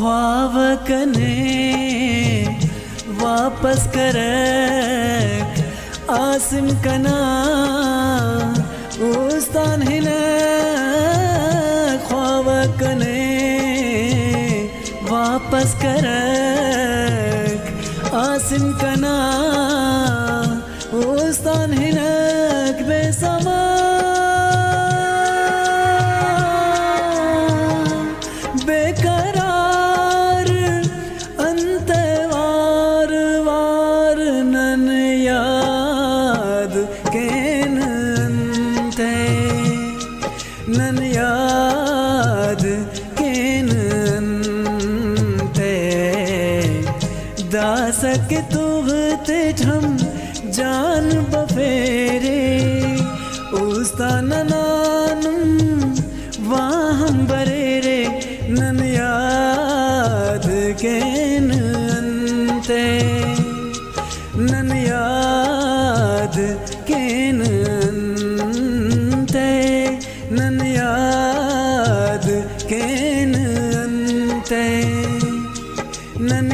ख्वाब कने वापस करक आसिम कना उस्तान हिने ख्वाब कने वापस करक आसिम कना उस्तान हिनक बेसमा बेकरार अंते वार वार नन याद केन अंते नन याद केन अंते दासक तुगते हम जान बफेरे उस्तान नानुम वाहम बरेरे नन याद केन अंते नन याद केन अंते नन याद केन अंते नन